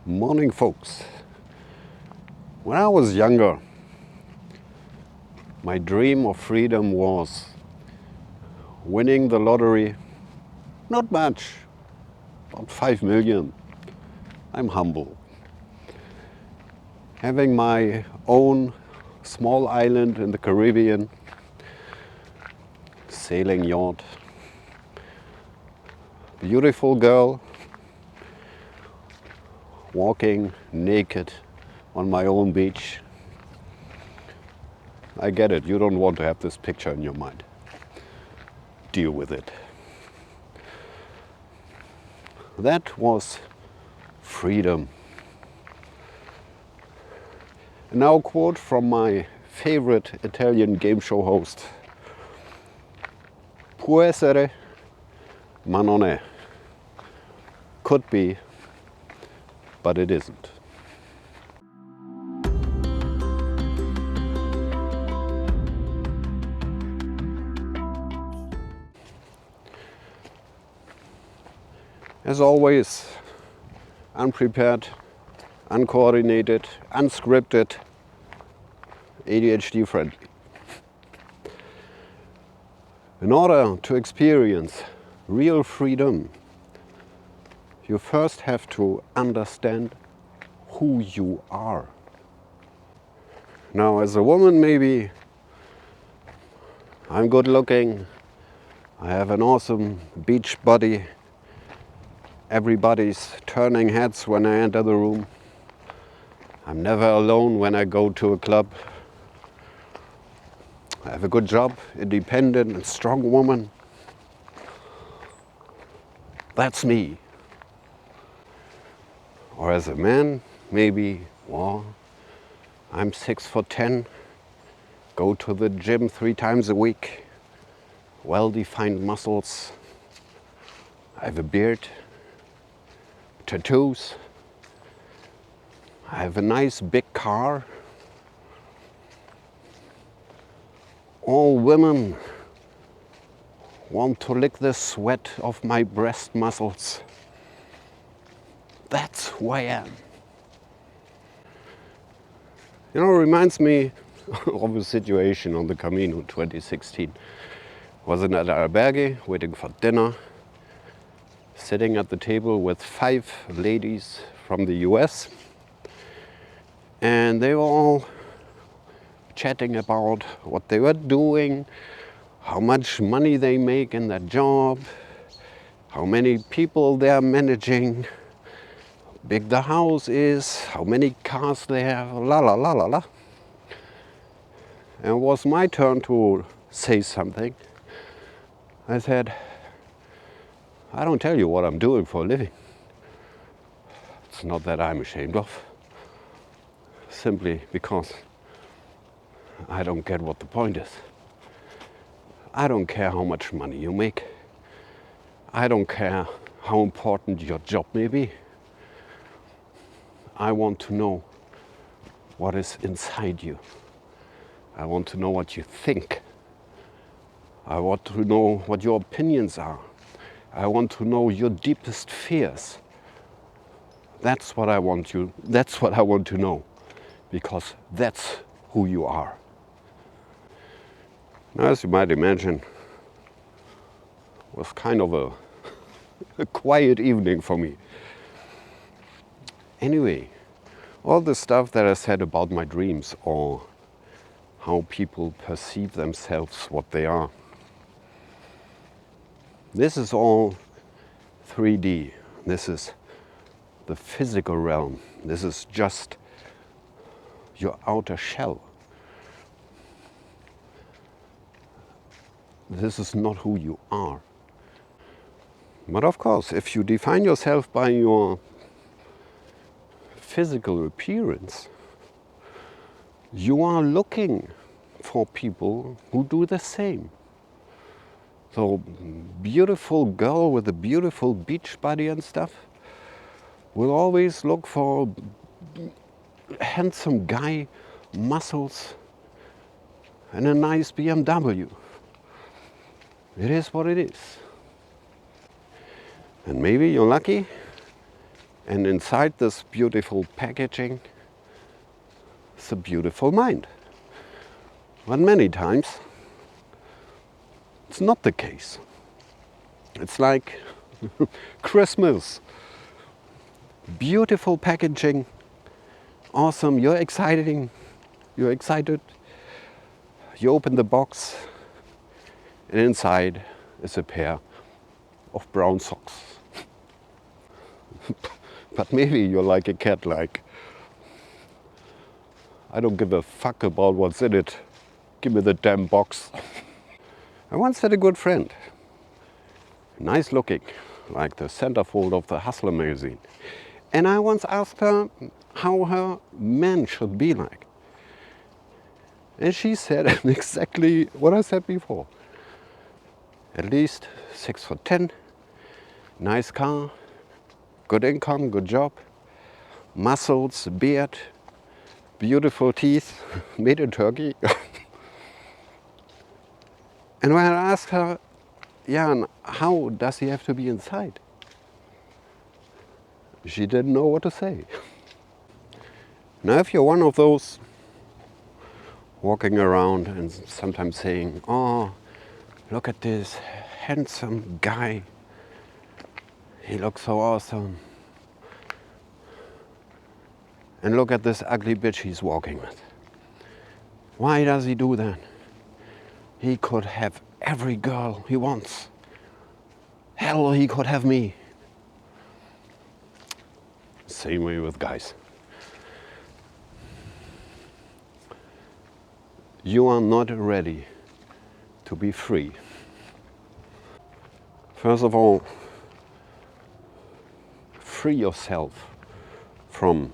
Morning, folks. When I was younger, my dream of freedom was winning the lottery. Not much, about 5 million. I'm humble. Having my own small island in the Caribbean, sailing yacht, beautiful girl, walking naked on my own beach. I get it, you don't want to have this picture in your mind. Deal with it. That was freedom. And now a quote from my favorite Italian game show host. Può essere, ma non è. Could be, but it isn't. As always, unprepared, uncoordinated, unscripted, ADHD friendly. In order to experience real freedom, you first have to understand who you are. Now, as a woman, maybe I'm good looking, I have an awesome beach body, everybody's turning heads when I enter the room. I'm never alone when I go to a club. I have a good job, independent and strong woman. That's me. Or as a man, maybe, well, I'm 6'10", go to the gym 3 times a week, well-defined muscles, I have a beard, tattoos, I have a nice big car. All women want to lick the sweat of my breast muscles. That's who I am. You know, it reminds me of a situation on the Camino 2016. Was in an albergue waiting for dinner, sitting at the table with 5 ladies from the US, and they were all chatting about what they were doing, how much money they make in their job, how many people they are managing, how big the house is, how many cars they have, la la la la la. And it was my turn to say something. I said, I don't tell you what I'm doing for a living. It's not that I'm ashamed of, simply because I don't get what the point is. I don't care how much money you make. I don't care how important your job may be. I want to know what is inside you. I want to know what you think. I want to know what your opinions are. I want to know your deepest fears. That's what I want to know, because that's who you are. Now, as you might imagine, it was kind of a quiet evening for me. Anyway, all the stuff that I said about my dreams or how people perceive themselves, what they are, this is all 3D. This is the physical realm. This is just your outer shell. This is not who you are. But of course, if you define yourself by your physical appearance, you are looking for people who do the same. So, beautiful girl with a beautiful beach body and stuff will always look for handsome guy, muscles, and a nice BMW. It is what it is. And maybe you're lucky And inside this beautiful packaging is a beautiful mind. But many times it's not the case. It's like Christmas. Beautiful packaging, awesome, you're excited. You open the box and inside is a pair of brown socks. But maybe you're like a cat, like, I don't give a fuck about what's in it. Give me the damn box. I once had a good friend, nice looking, like the centerfold of the Hustler magazine. And I once asked her how her man should be like. And she said exactly what I said before. At least 6'10", nice car, good income, good job, muscles, beard, beautiful teeth, made in Turkey. And when I asked her, yeah, and how does he have to be inside? She didn't know what to say. Now, if you're one of those walking around and sometimes saying, oh, look at this handsome guy, he looks so awesome. And look at this ugly bitch he's walking with. Why does he do that? He could have every girl he wants. Hell, he could have me. Same way with guys. You are not ready to be free. First of all, free yourself from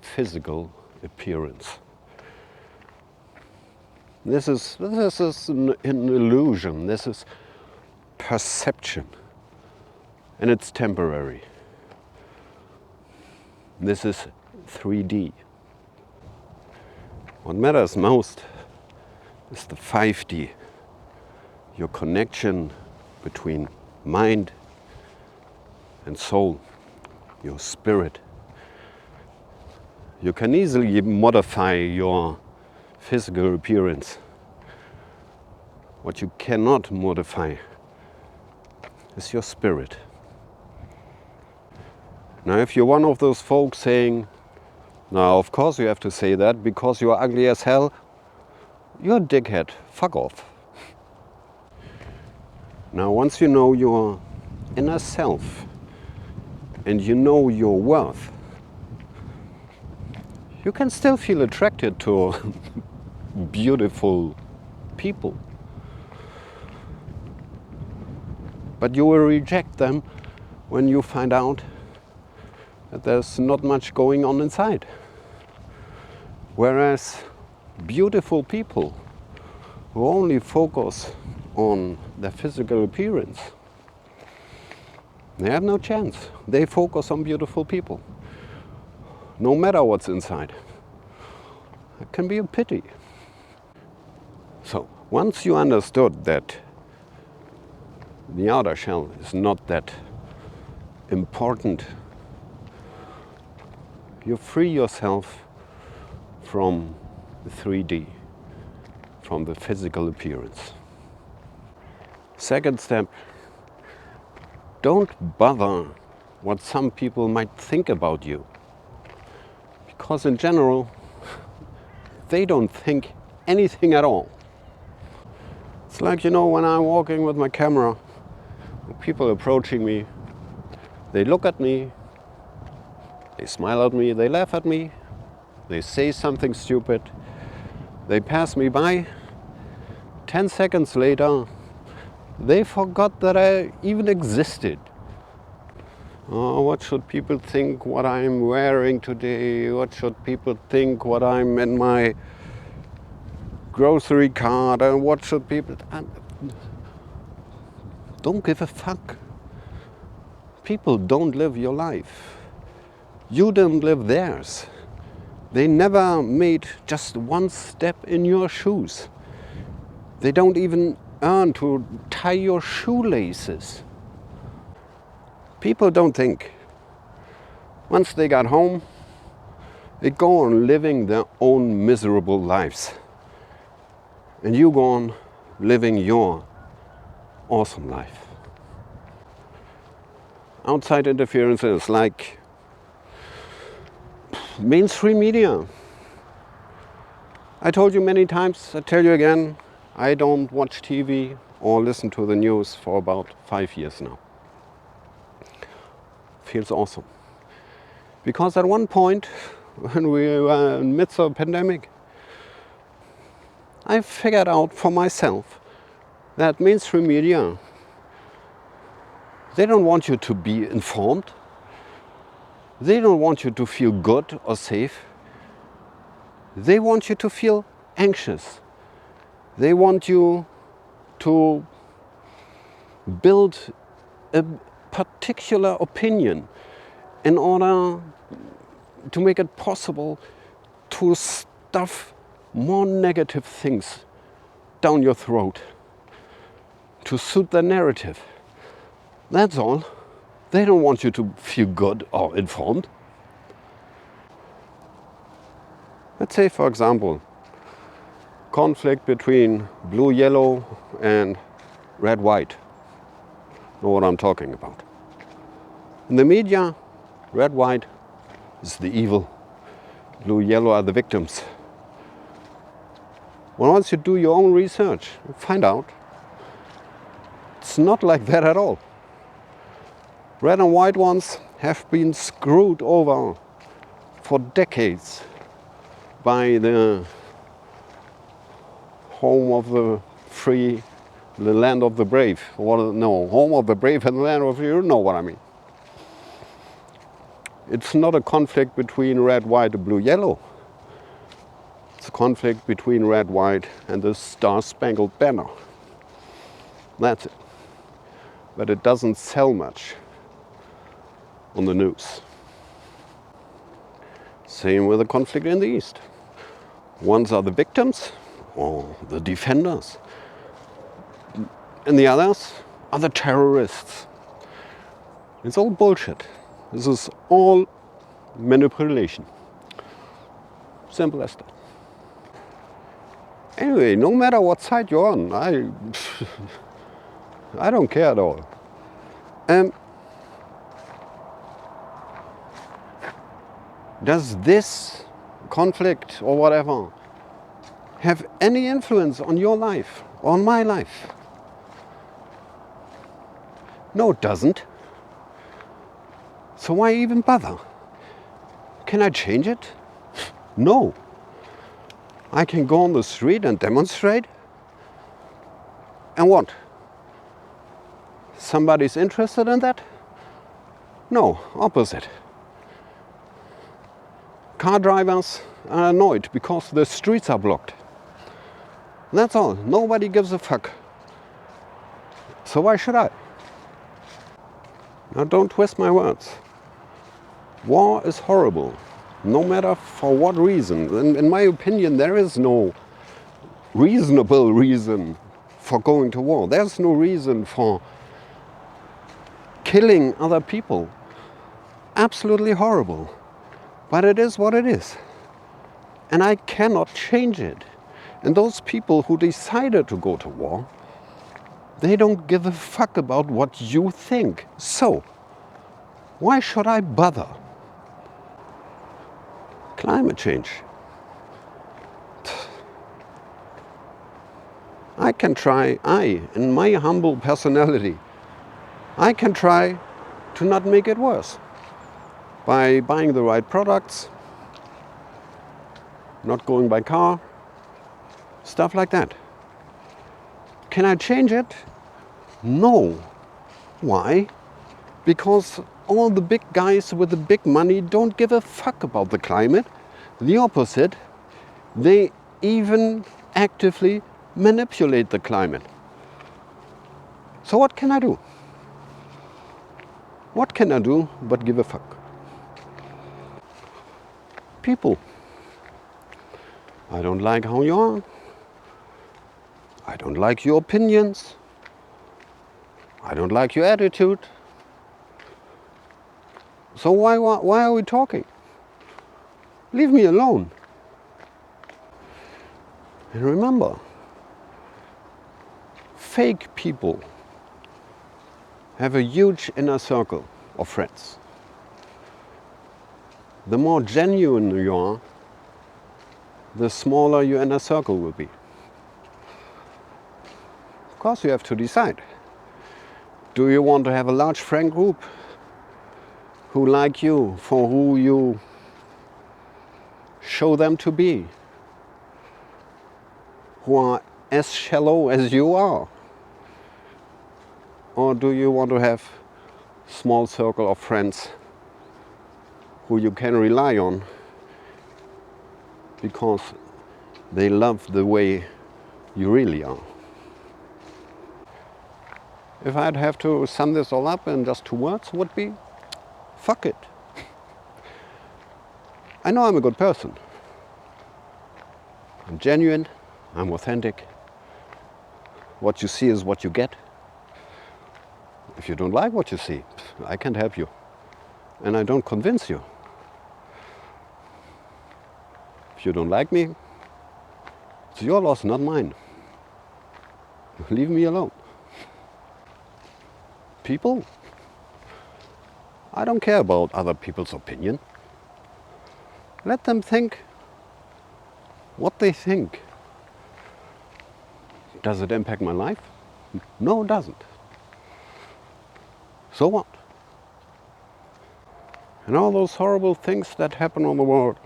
physical appearance. This is an illusion. This is perception, and it's temporary. This is 3D. What matters most is the 5D, your connection between mind and soul, your spirit. You can easily modify your physical appearance. What you cannot modify is your spirit. Now, if you're one of those folks saying, now of course you have to say that because you're ugly as hell, you're a dickhead, fuck off. Now, once you know your inner self and you know your worth, you can still feel attracted to beautiful people. But you will reject them when you find out that there's not much going on inside. Whereas beautiful people who only focus on their physical appearance, they have no chance. They focus on beautiful people, no matter what's inside. It can be a pity. So, once you understood that the outer shell is not that important, you free yourself from the 3D, from the physical appearance. Second step, don't bother what some people might think about you. Because in general, they don't think anything at all. It's like, when I'm walking with my camera, people approaching me, they look at me, they smile at me, they laugh at me, they say something stupid, they pass me by. 10 seconds later, they forgot that I even existed. Oh, what should people think what I'm wearing today? What should people think what I'm in my grocery cart? And what should people... Don't give a fuck. People don't live your life. You don't live theirs. They never made just one step in your shoes. They don't even earn to tie your shoelaces. People don't think. Once they got home, they go on living their own miserable lives. And you go on living your awesome life. Outside interferences like mainstream media. I told you many times, I tell you again, I don't watch TV or listen to the news for about 5 years now. Feels awesome. Because at one point, when we were in the midst of a pandemic, I figured out for myself that mainstream media, they don't want you to be informed. They don't want you to feel good or safe. They want you to feel anxious. They want you to build a particular opinion in order to make it possible to stuff more negative things down your throat to suit their narrative. That's all. They don't want you to feel good or informed. Let's say, for example, conflict between blue-yellow and red-white. Know what I'm talking about. In the media, red-white is the evil. Blue-yellow are the victims. Well, once you do your own research, you find out it's not like that at all. Red and white ones have been screwed over for decades by the home of the free, the land of the brave. Home of the brave and the land of the free, you know what I mean. It's not a conflict between red, white, and blue, yellow. It's a conflict between red, white, and the Star-Spangled Banner. That's it. But it doesn't sell much on the news. Same with the conflict in the East. Ones are the victims or the defenders, and the others are the terrorists. It's all bullshit. This is all manipulation. Simple as that. Anyway, no matter what side you're on, I don't care at all. Does this conflict or whatever have any influence on your life, on my life? No, it doesn't. So why even bother? Can I change it? No. I can go on the street and demonstrate. And what? Somebody's interested in that? No, opposite. Car drivers are annoyed because the streets are blocked. That's all. Nobody gives a fuck. So why should I? Now don't twist my words. War is horrible, no matter for what reason. In my opinion, there is no reasonable reason for going to war. There's no reason for killing other people. Absolutely horrible. But it is what it is. And I cannot change it. And those people who decided to go to war, they don't give a fuck about what you think. So, why should I bother? Climate change. I can try, in my humble personality, I can try to not make it worse. By buying the right products, not going by car, stuff like that. Can I change it? No. Why? Because all the big guys with the big money don't give a fuck about the climate. The opposite, they even actively manipulate the climate. So what can I do? What can I do but give a fuck? People, I don't like how you are. I don't like your opinions. I don't like your attitude. So why are we talking? Leave me alone. And remember, fake people have a huge inner circle of friends. The more genuine you are, the smaller your inner circle will be. Of course, you have to decide. Do you want to have a large friend group who like you for who you show them to be, who are as shallow as you are? Or do you want to have a small circle of friends who you can rely on because they love the way you really are? If I'd have to sum this all up in just 2 words, would be, fuck it. I know I'm a good person. I'm genuine, I'm authentic. What you see is what you get. If you don't like what you see, I can't help you. And I don't convince you. If you don't like me, it's your loss, not mine. Leave me alone. People, I don't care about other people's opinion. Let them think what they think. Does it impact my life? No, it doesn't. So what? And all those horrible things that happen on the world,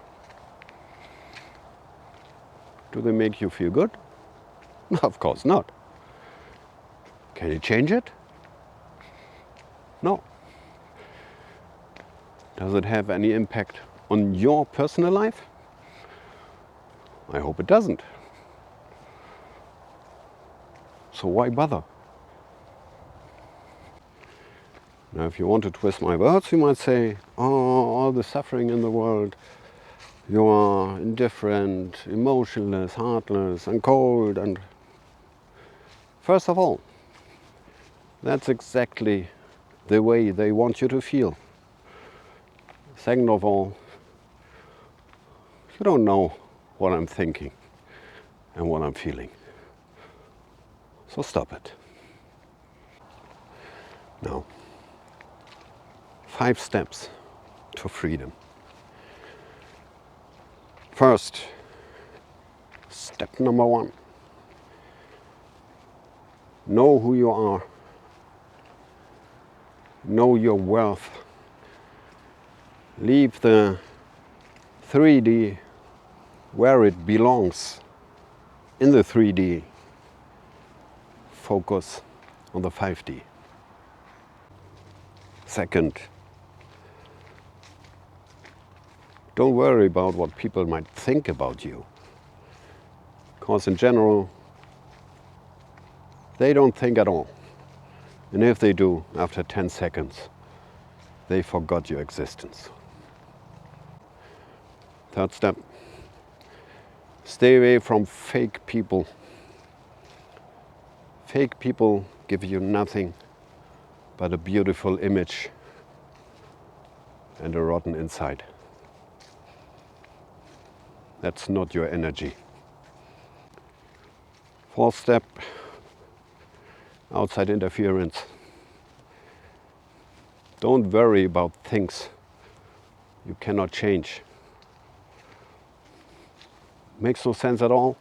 do they make you feel good? No, of course not. Can you change it? No. Does it have any impact on your personal life? I hope it doesn't. So why bother? Now, if you want to twist my words, you might say, oh, all the suffering in the world, you are indifferent, emotionless, heartless, and cold. And first of all, that's exactly the way they want you to feel. Second of all, you don't know what I'm thinking and what I'm feeling. So stop it. Now, 5 steps to freedom. First, step number 1. Know who you are. Know your worth. Leave the 3D where it belongs, in the 3D. Focus on the 5D. Second, don't worry about what people might think about you. Because in general, they don't think at all. And if they do, after 10 seconds, they forgot your existence. Third step, stay away from fake people. Fake people give you nothing but a beautiful image and a rotten inside. That's not your energy. Fourth step, outside interference. Don't worry about things you cannot change. Makes no sense at all.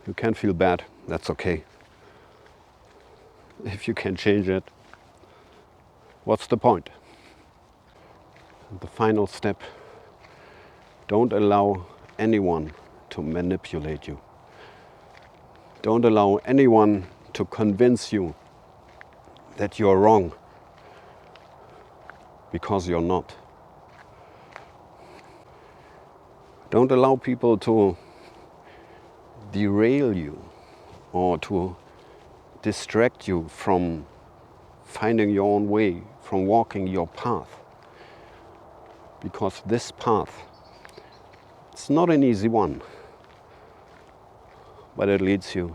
You can feel bad, that's okay. If you can change it, what's the point? And the final step, don't allow anyone to manipulate you. Don't allow anyone to convince you that you're wrong, because you're not. Don't allow people to derail you or to distract you from finding your own way, from walking your path. Because this path, it's not an easy one, but it leads you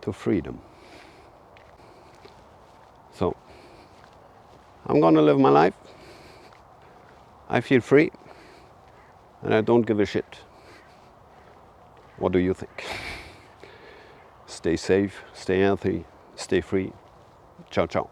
to freedom. So, I'm gonna live my life I feel free and I don't give a shit. What do you think? Stay safe, stay healthy, stay free. Ciao, ciao.